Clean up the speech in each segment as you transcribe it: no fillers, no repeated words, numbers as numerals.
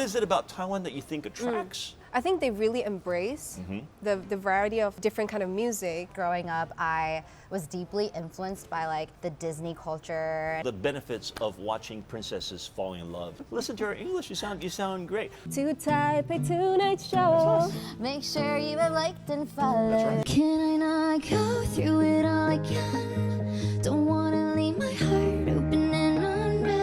is it about Taiwan that you think attracts? I think they really embrace the variety of different kind of music. Growing up, I was deeply influenced by like the Disney culture. The benefits of watching princesses falling in love. Listen to her English, you sound great. To Taipei Tonight Show. Make sure you have liked and followed. That's right. Can I not go through it all again? Don't wanna leave my heart open and unread.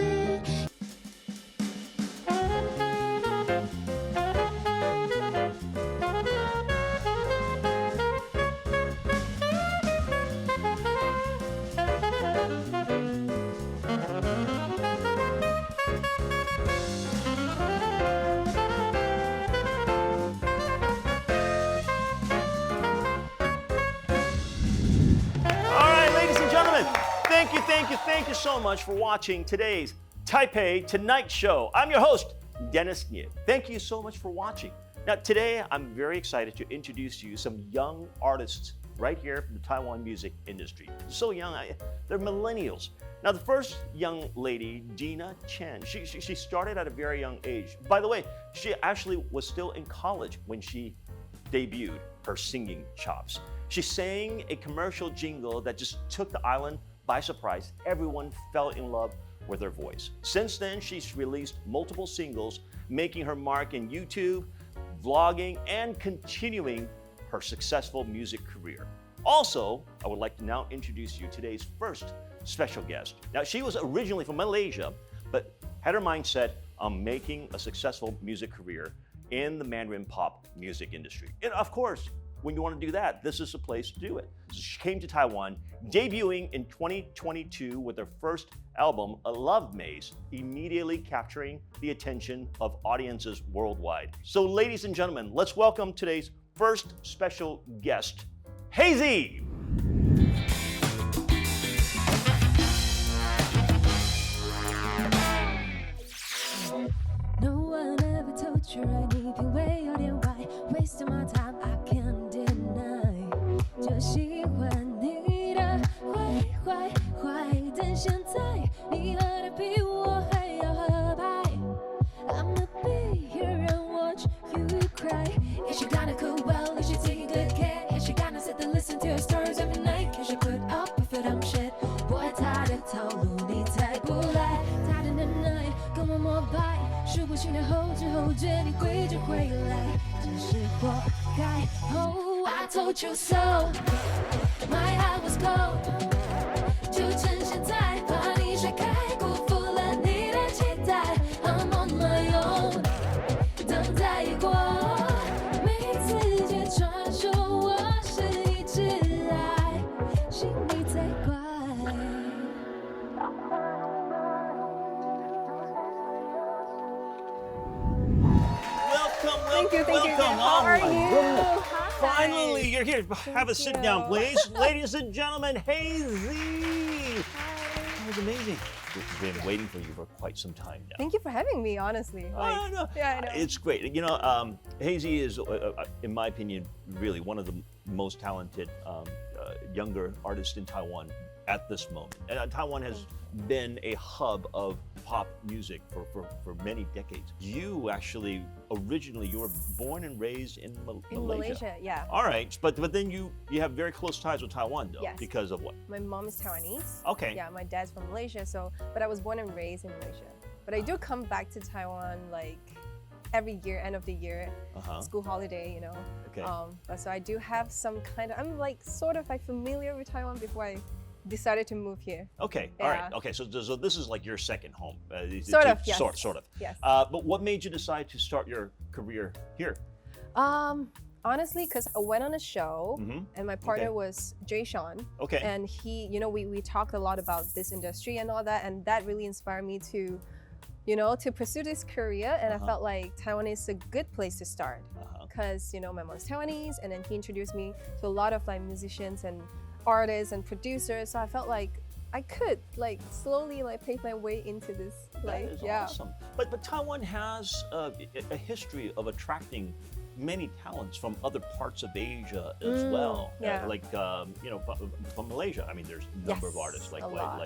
All right, ladies and gentlemen, thank you so much for watching today's Taipei Tonight Show. I'm your host, Dennis Nye. Thank you so much for watching. Now, today I'm very excited to introduce to you some young artists right here from the Taiwan music industry. So young, they're millennials. Now, the first young lady, Dina Chen, she started at a very young age. By the way, she actually was still in college when she debuted her singing chops. She sang a commercial jingle that just took the island by surprise. Everyone fell in love with her voice. Since then, she's released multiple singles, making her mark in YouTube, vlogging, and continuing her successful music career. Also, I would like to now introduce you today's first special guest. Now, she was originally from Malaysia, but had her mindset on making a successful music career in the Mandarin pop music industry. And of course, when you want to do that, this is the place to do it. So she came to Taiwan, debuting in 2022 with her first album, A Love Maze, immediately capturing the attention of audiences worldwide. So ladies and gentlemen, let's welcome today's first special guest, Hazy. No one ever told you anything way有点歪 Wasting my time, I can't deny 就喜欢你的坏坏坏但现在你喝的比我还要合拍 I'ma be here and watch you cry If you gonna cook well, you should take good care If you gonna sit and listen to your stories every night Cause you put up with it, I'm shit Boy, 他的套路你猜不来他的能耐跟我膜拜数不清的后知后觉，你归就回来，真是活该。Oh, I told you so. My heart was cold. 就趁现在把你甩开，辜负了你的期待。I'm on my own. 等待已过，每次揭穿说我是一直来，心里才怪。Thank you. Welcome. How Oh are my you? goodness. Hi. Finally, you're here. Have a sit down, please. Ladies and gentlemen, Hazy. That was amazing. We've been waiting for you for quite some time now. Thank you for having me, honestly. I know. Yeah, I know. It's great. You know, Hazy is, in my opinion, really one of the most talented younger artists in Taiwan at this moment. And Taiwan has been a hub of pop music for many decades. You actually, originally, you were born and raised in Malaysia, yeah. All right, but then you have very close ties with Taiwan, though. Yes. Because of what? My mom is Taiwanese. Okay. Yeah, my dad's from Malaysia, but I was born and raised in Malaysia. But I do come back to Taiwan like every year, end of the year, school holiday, you know. Okay. But so I do have some kind of, I'm like sort of like familiar with Taiwan before I decided to move here. Okay, all right. Okay, so this is like your second home. Sort of, yes. Sort of. Yes. But what made you decide to start your career here? Honestly, because I went on a show and my partner was Jay Sean. Okay. And he, you know, we talked a lot about this industry and all that, and that really inspired me to, you know, to pursue this career. And I felt like Taiwan is a good place to start because, you know, my mom's Taiwanese, and then he introduced me to a lot of like musicians and artists and producers. So I felt like I could like slowly like pave my way into this. Like, That is awesome. But Taiwan has a history of attracting many talents from other parts of Asia as well. yeah. From Malaysia. I mean, there's a number of Yes, artists like a lot.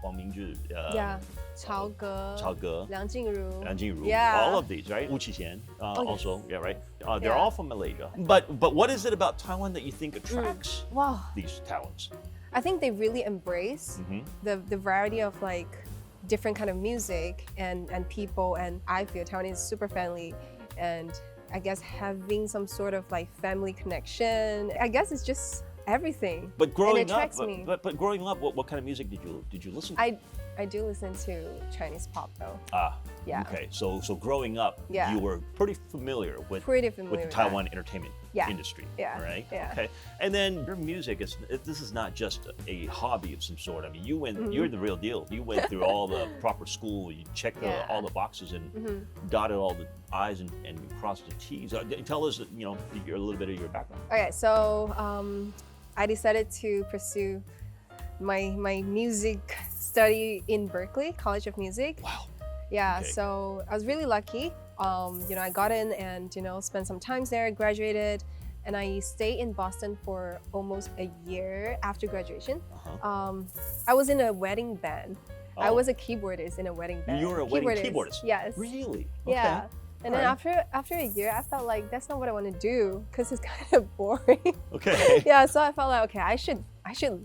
Huang Mingzhi, yeah, Chao Ge, Cao Ge, Liang Jingru. Liang Jingru, Yeah. all of these, right? Wu Qixian, also, yeah, right? They're Yeah. all from Malaysia. But what is it about Taiwan that you think attracts Wow. these talents? I think they really embrace the variety of like different kind of music and people, and I feel Taiwan is super friendly, and I guess having some sort of like family connection. I guess it's just everything. But growing up, attracts me. but growing up, what kind of music did you listen to? I do listen to Chinese pop though. Yeah. Okay. So growing up, Yeah. you were pretty familiar with Pretty familiar with the with that. Taiwan entertainment Yeah. industry. Yeah. Right. Yeah. Okay. And then your music this is not just a hobby of some sort. I mean, you're the real deal. You went through all the proper school. You checked Yeah. all the boxes and dotted all the I's and crossed the T's. Tell us, a little bit of your background. Okay, so I decided to pursue my music study in Berkeley College of Music. Wow. Yeah, Okay. so I was really lucky. I got in and spent some time there, graduated, and I stayed in Boston for almost a year after graduation. I was in a wedding band. I Oh. was a keyboardist in a wedding band. You were a wedding keyboardist? Yes. Really? Yeah. And then Alright. after a year, I felt like that's not what I want to do because it's kind of boring. Okay. Yeah, so I felt like okay, I should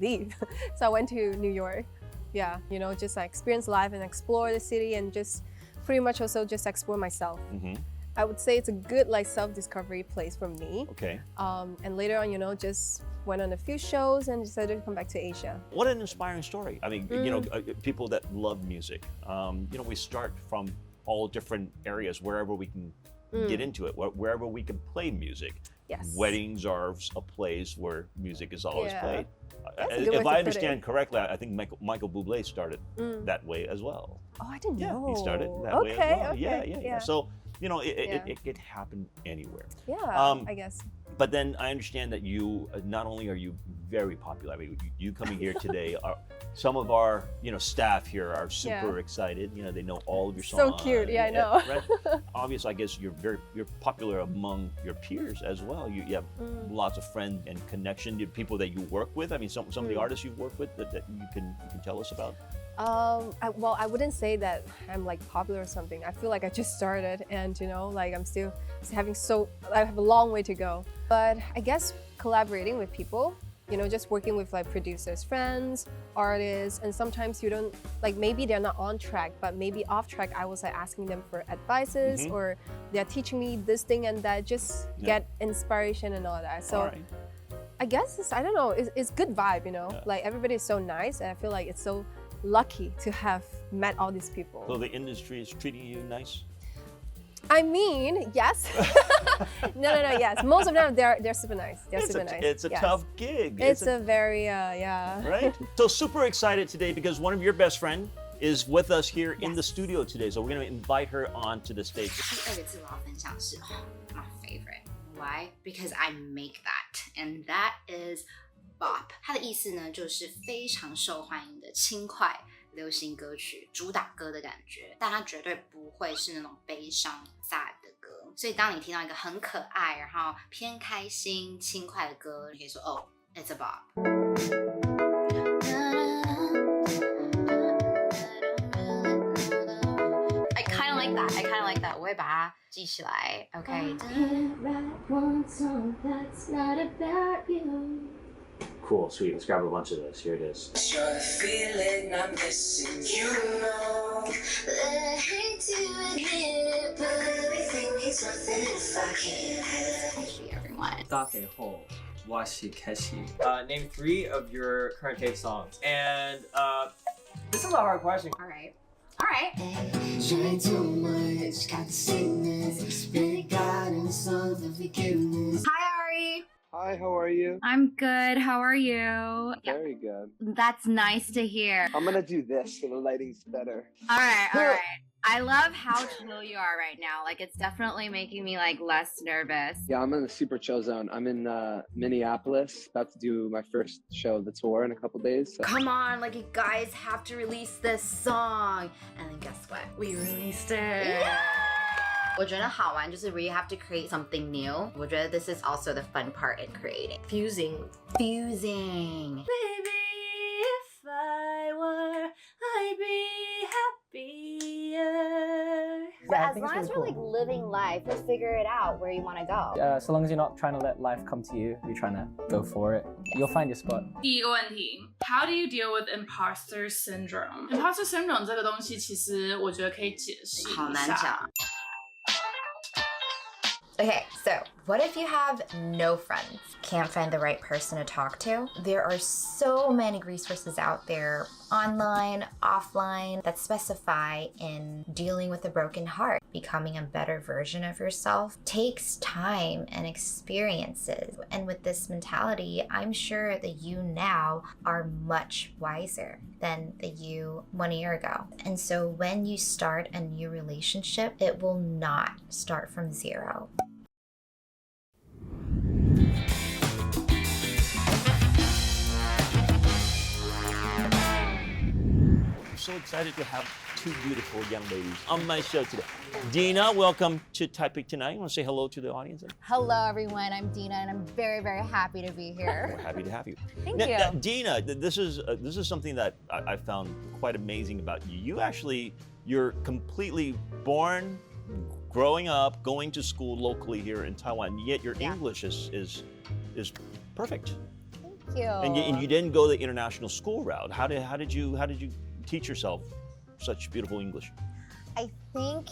leave. So I went to New York. Yeah, just like experience life and explore the city and just pretty much also just explore myself. I would say it's a good like self-discovery place for me. Okay. And later on, just went on a few shows and decided to come back to Asia. What an inspiring story. I mean, people that love music, we start from all different areas, wherever we can get into it, wherever we can play music. Yes. Weddings are a place where music is always Yeah. played. That's a good way If to I put understand it. correctly, I think Michael Bublé started that way as well. Oh, I didn't know. He started that way as well. Okay. Yeah. So, Yeah. it could happen anywhere. Yeah, I guess. But then I understand that you, not only are you very popular, I mean, you coming here today, some of our, staff here are super excited. They know all of your songs. So cute. Yeah, I know. Right? Obviously, I guess you're popular among your peers as well. You have lots of friends and connection to people that you work with. I mean, some of the artists you've worked with that you can tell us about. I wouldn't say that I'm like popular or something. I feel like I just started and like I'm still I have a long way to go. But I guess collaborating with people, just working with like producers, friends, artists, and sometimes you don't like maybe they're not on track, but maybe off track I was like asking them for advices or they're teaching me this thing and that, just get inspiration and all that. So All right. I guess I don't know, it's good vibe, like everybody is so nice and I feel like it's so lucky to have met all these people. So the industry is treating you nice? I mean, yes. No, yes. Most of them, they're super nice. They're super nice. It's a Yes. tough gig. It's a very, yeah. Right? So super excited today because one of your best friend is with us here in the studio today. So we're going to invite her onto the stage. 第二个字我要分享是 my favorite. Why? Because I make that, and that is bop. 它的意思呢，就是非常受欢迎的轻快流行歌曲，主打歌的感觉，但它绝对不会是那种悲伤 sad 的歌。所以当你听到一个很可爱，然后偏开心、轻快的歌，你可以说哦 ，it's a bop。I kind of like that. I kind of like that. 我会把它记起来。Okay. Write one song that's not about you. Cool, sweet. Let's grab a bunch of those. Here it is. Sure the feeling I'm missing, you know. I hate to admit it, but everything means nothing if I can't have it. Actually, everyone. 大肥后 Washi Keshi. Name 3 of your current K songs. And this is a hard question. All right. All right. Try too much, got the sickness. Spirit guidance of the forgiveness. Hi, Ari. Hi, how are you? I'm good. How are you? Very good. That's nice to hear. I'm gonna do this so the lighting's better. All right. I love how chill you are right now. Like, it's definitely making me like less nervous. Yeah, I'm in the super chill zone. I'm in Minneapolis, about to do my first show of the tour in a couple days. So. Come on, like you guys have to release this song. And then guess what? We released it. 我觉得好玩就是 we have to create something new. 我觉得 this is also the fun part in creating. Fusing. Fusing. Maybe if I were, I'd be happier. But as long as you're like living life, just figure it out where you want to go. So long as you're not trying to let life come to you, you're trying to go for it, you'll find your spot. 第一个问题 ，How do you deal with imposter syndrome? Imposter syndrome 这个东西，其实我觉得可以解释一下。好难讲。Okay, so what if you have no friends? Can't find the right person to talk to? There are so many resources out there, online, offline, that specify in dealing with a broken heart. Becoming a better version of yourself takes time and experiences. And with this mentality, I'm sure that you now are much wiser than the you 1 year ago. And so when you start a new relationship, it will not start from zero. I'm so excited to have two beautiful young ladies on my show today. Dina, welcome to Taipei Tonight. You want to say hello to the audience? Hello, everyone. I'm Dina, and I'm very, very happy to be here. We're happy to have you. Thank now, you. now, Dina, this is something that I found quite amazing about you. You're completely born, growing up, going to school locally here in Taiwan. Yet your English is perfect. Thank you. And you didn't go the international school route. How did you teach yourself such beautiful English? I think,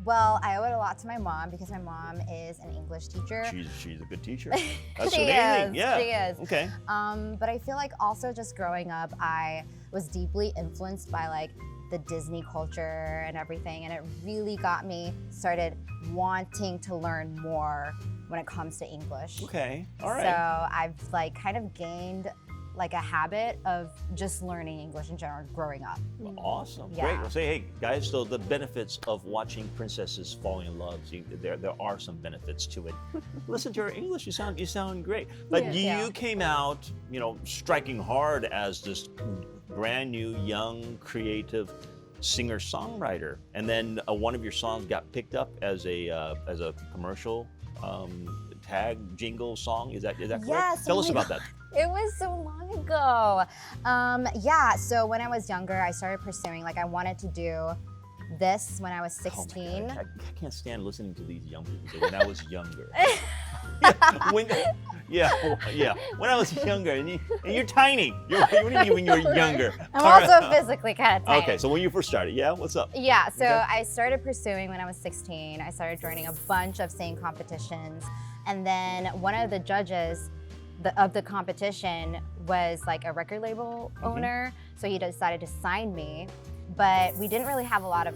well, I owe it a lot to my mom because my mom is an English teacher. She's a good teacher. That's She amazing. is, Yeah. she is. Okay. But I feel like also just growing up, I was deeply influenced by like the Disney culture and everything, and it really got me started wanting to learn more when it comes to English. Okay. All right. So I've like kind of gained like a habit of just learning English in general growing up. Awesome. Yeah. Great. Well, say, hey, guys, so the benefits of watching princesses fall in love, there are some benefits to it. Listen to her English, you sound great. But you came out, striking hard as this brand new, young, creative singer-songwriter. And then one of your songs got picked up as a commercial tag jingle song. Is that correct? Yes. Tell us about that. It was so long ago. So when I was younger, I started pursuing, like I wanted to do this when I was 16. Oh my God, I can't stand listening to these young people say, when I was younger. when I was younger, and you're tiny. What do you mean when you were younger? I'm also physically kind of tiny. Okay, so when you first started, what's up? Yeah, so Okay. I started pursuing when I was 16. I started joining a bunch of singing competitions. And then one of the judges of the competition was like a record label owner. So he decided to sign me. But we didn't really have a lot of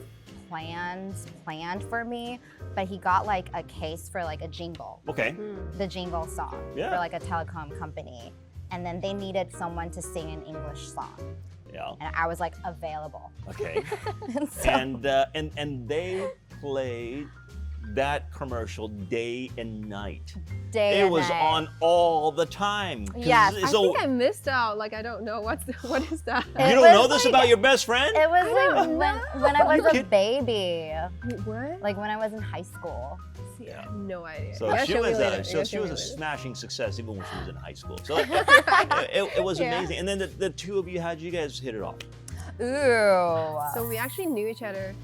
plans planned for me. But he got like a case for like a jingle. Okay. The jingle song Yeah. for like a telecom company. And then they needed someone to sing an English song. Yeah. And I was like available. Okay. And so, and they played that commercial day and night. day It and was night. on all the time. 'Cause Yes. I think I missed out. Like I don't know what is that? You don't know this about your best friend? It was like when I was a baby. What? Like when I was in high school. See, I have no idea. So You gotta she show me was later. so You gotta she show was me a later. smashing success even when she was in high school. So it was Yeah. amazing. And then the two of you, how'd you guys hit it off? Ooh. So we actually knew each other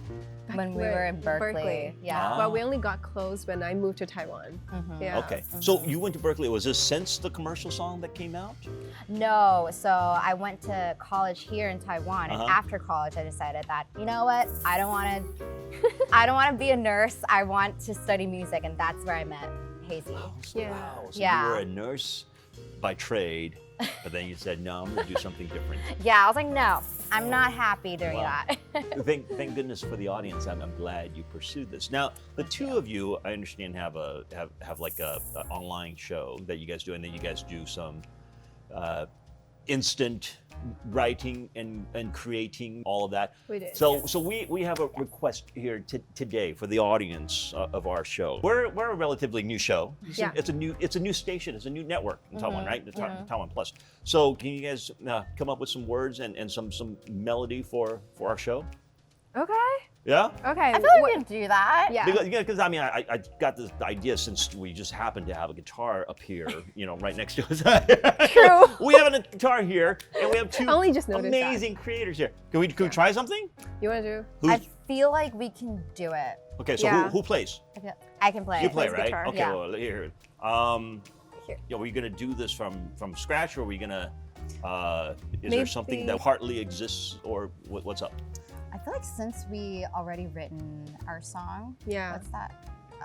back When we were in Berkeley. Yeah. But we only got close when I moved to Taiwan. Yeah. Okay. So you went to Berkeley. Was this since the commercial song that came out? No, so I went to college here in Taiwan, and after college, I decided that you know what, I don't want to be a nurse. I want to study music, and that's where I met Hazy. Wow. So Yeah. you were a nurse by trade, but then you said, no, I'm going to do something different. Yeah, I was like, no, I'm not happy doing Wow. that. Thank goodness for the audience. I'm glad you pursued this. Now, the two of you, I understand, have like a online show that you guys do, and then you guys do some instant writing and creating all of that. We did. So we have a request here today for the audience of our show. We're a relatively new show. It's a new station. It's a new network in Taiwan, right? The Taiwan Plus. So can you guys come up with some words and some melody for our show? Okay. Yeah? Okay. I feel like we can do that. Yeah. Because I mean, I got this idea since we just happened to have a guitar up here, right next to us. True. We have a guitar here, and we have two Only just noticed that. amazing creators here. Can we try something? You want to do? Who's, I feel like we can do it. okay, so Yeah. who plays? I can play. You it. play, plays right? guitar. Okay, Yeah. well, here. Yeah, were you gonna do this from scratch, or are we gonna? Is there something that Maybe- partly exists, or what's up? I feel like since we already written our song, Yeah. what's that?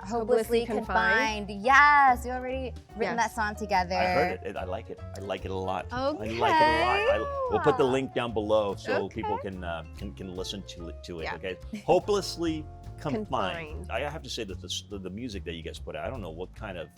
Hopelessly Hopelessly Confined. Confined. Yes, we already written Yes. that song together. I heard it. I like it. I like it a lot. I like it a Okay. lot. We'll put the link down below so Okay. people can listen to it. Yeah. Okay. Hopelessly Confined. Confined. I have to say that the music that you guys put out, I don't know what kind of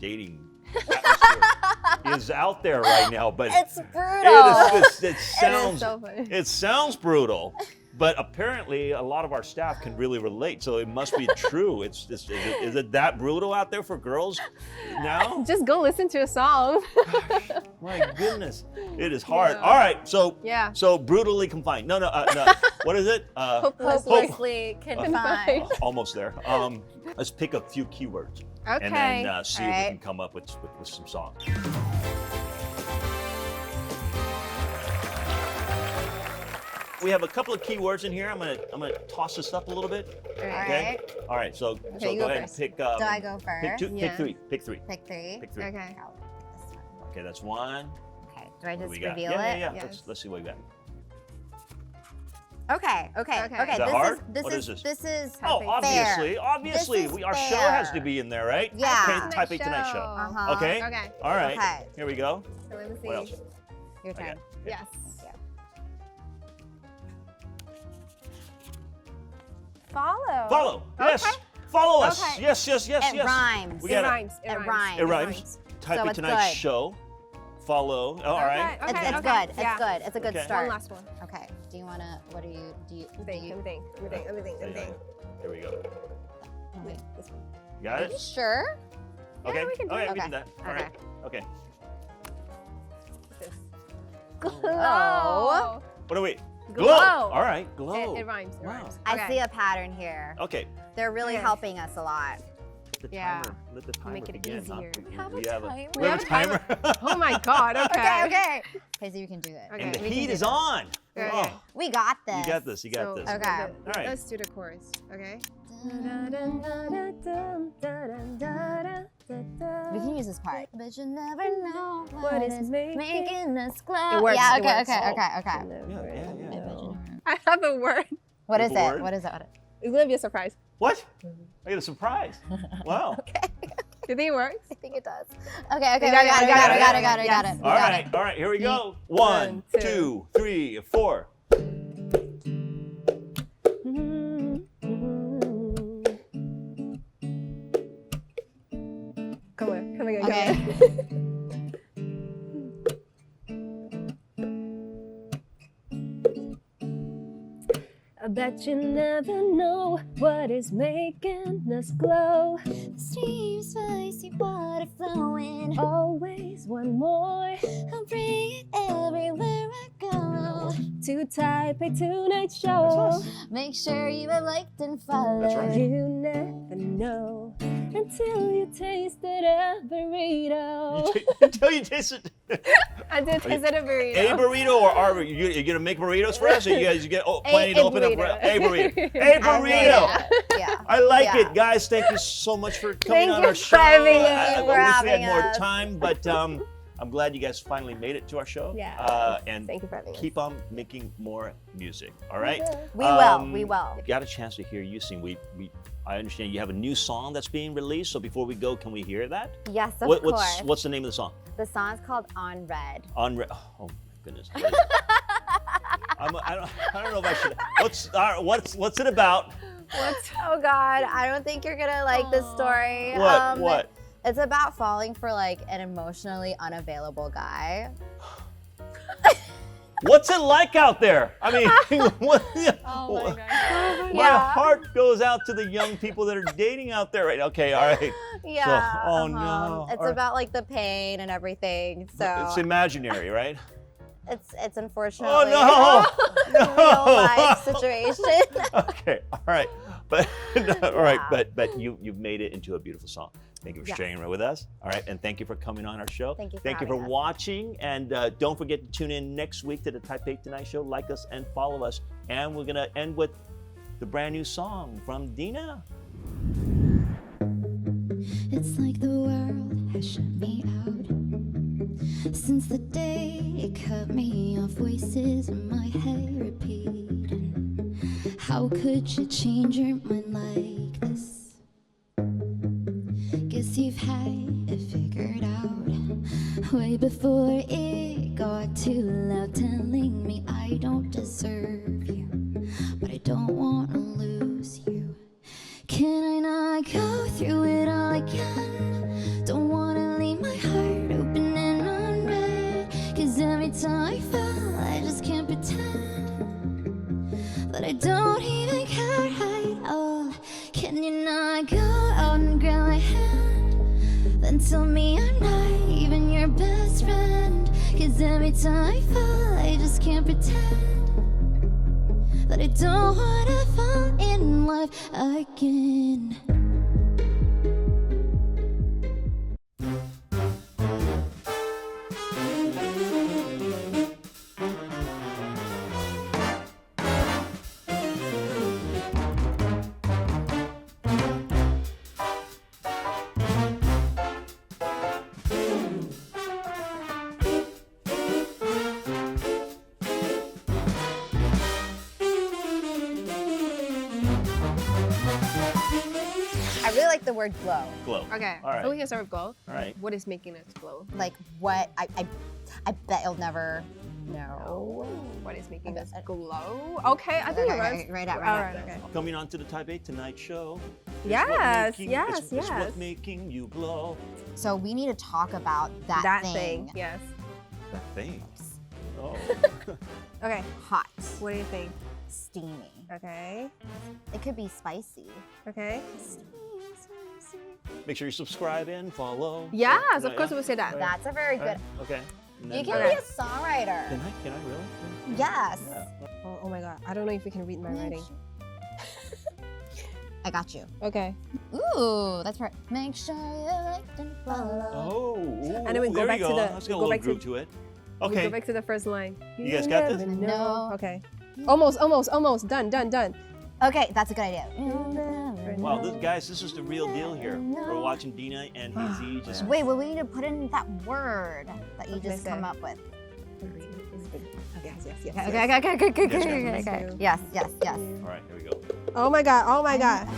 dating atmosphere is out there right now, but It's brutal. it sounds It is so funny. it sounds brutal. But apparently, a lot of our staff can really relate, so it must be true. Is it that brutal out there for girls now? Just go listen to a song. My goodness, it is hard. Yeah. All right, so Yeah. so brutally confined. No. What is it? Hopelessly Confined. Almost there. Let's pick a few keywords Okay. and then see if we Alright. can come up with some songs. We have a couple of keywords in here. I'm gonna toss this up a little bit. Alright. All right. So Okay, you go go ahead first. and pick. Do I go Pick first? two. Yeah. Pick three. Pick three. Pick three. Pick three. Okay. I'll pick this one. Okay, that's one. Okay. Do I What do just we got? reveal Yeah. it? Yes. Let's see what we got. Okay. Okay. Okay. Is that hard? This What is is this is Oh, obviously, fair. obviously, This is our show has to fair. be in there, right? Yeah. Okay, Type A Tonight Show. Uh-huh. Okay. Okay. All right. Okay. Here we go. So let me see. What else? Your Okay. turn. Yes. Follow. Follow. Okay. Yes. Follow us. Okay. Yes. It rhymes. We It got it. rhymes. It rhymes. It rhymes. Type So A it's Tonight good. Show. Follow. Oh, all right. Okay. It's okay. good. Yeah. It's good. It's a good Okay. start. One last one. Okay. Do you wanna? What do you? Do you? Let me think. Let me think. Let me think. Let me think. Here we go. Wait. This one. You got Are you it? sure? Okay. we can do okay, it. we can do Okay. that. All right. Okay. This. Glow. What do we? Glow. All right. Glow. It rhymes. It Wow. rhymes. I Okay. see a pattern here. Okay. They're really Okay. helping us a lot. Let the Yeah. timer. Let the timer Make it begin. huh? easier. We have a have timer. We have a timer. Oh my God. Okay. Okay. Okay, so you can do it. Okay. And the we can heat do is this. on. Okay. Oh, We got this. you got this. You got this. Okay. All right. Let's do the chorus. Okay. We can use this part. But you never know What is making us glow. It works, Yeah, it okay, works. okay, Oh. okay, okay. Yeah. I have a word. What You is have a it? word? What is it? It's gonna be a surprise. What? I get a surprise. Wow. You think it works? I think it does. Okay, okay, We got it, got we it, got got it, it, got it, got it, yes. got it. All right. All right. Here we go. One, One, two, 3, 4. Come on. Come again. Okay. I bet you never know what is making us glow. Stream spicy water flowing. Always one more I'll bring it everywhere I go. to Taipei Tonight Show. Make sure you are liked and followed. You never know until you tasted a burrito. Until you taste it. I did taste it a burrito. A burrito or our burrito? You gonna make burritos for us? Or you guys get planning to A open up burrito. a burrito? A burrito. Yeah. I like Yeah. it, guys. Thank you so much for coming Thank on you our for show. having me. I For wish we had having more us. time, but I'm glad you guys finally made it to our show. Yeah. And Thank you for having us. keep on making more music. All right. We will. We will. Got a chance to hear you sing. I understand you have a new song that's being released. So before we go, can we hear that? Yes, of course. What's the name of the song? The song's called On Red. Oh my goodness. I don't know if I should. What's it about? Oh God, I don't think you're gonna like this story. What? It's about falling for like an emotionally unavailable guy. What's it like out there? I mean, what, Oh my God. my heart goes out to the young people that are dating out there. Right? Okay, all right. Yeah. oh no. It's All right. about like the pain and everything. So It's imaginary, right? It's unfortunately a real life situation. Okay, all right, but all right, but you've made it into a beautiful song. Thank you for sharing it with us. All right, and thank you for coming on our show. Thank you for Thank you for having us. watching, and don't forget to tune in next week to the Taipei Tonight Show. Like us and follow us, and we're gonna end with the brand new song from Dina. It's like the world has shut me out. Since the day it cut me off, voices in my head repeating. How could you change your mind like this? Guess you've had it figured out way before it got too loud, telling me I don't deserve you, but I don't want to lose you. Can I not go through it all again? Don't wanna leave my heart open and unread, 'cause every time I fall I just can't pretend that I don't even care at all. Can you not go out and grab my hand, then tell me I'm not even your best friend? 'Cause every time I fall I just can't pretend that I don't wanna fall in love again. I really like the word glow. Glow. Okay. All right. So we can start with glow. All right. What is making it glow? Like what? I bet you'll never know. What is making us glow? Okay, I think you're right. Right out. All right. Okay. Coming on to the Taipei Tonight Show. It's Yes, what making- yes, it's yes. what making you glow. So we need to talk about that thing. Yes. That thing. Oh. Okay. Hot. What do you think? Steamy. Okay. It could be spicy. Okay. Make sure you subscribe and follow. Yes, Yeah, of course yeah. we'll say that. That's a very All good. right, okay. And You then- can be a songwriter. Can I really? Yes. Yeah. Oh my god. I don't know if you can read my writing. I got you. Okay. Ooh, that's right. Make sure you like and follow. Oh. And then we go there back you to go. the- Let's we get a go little back to- groove to it. We Okay. go back to the first line. You guys got this? never know. No. Okay. Almost. Done. Okay, that's a good idea. Wow, this is the real deal here. We're watching Dina and Hazy just. Wait, we need to put in that word that you Okay, just say. come up with. Okay. Yes. Okay. Yes, Yes. All right, here we go. Oh my god.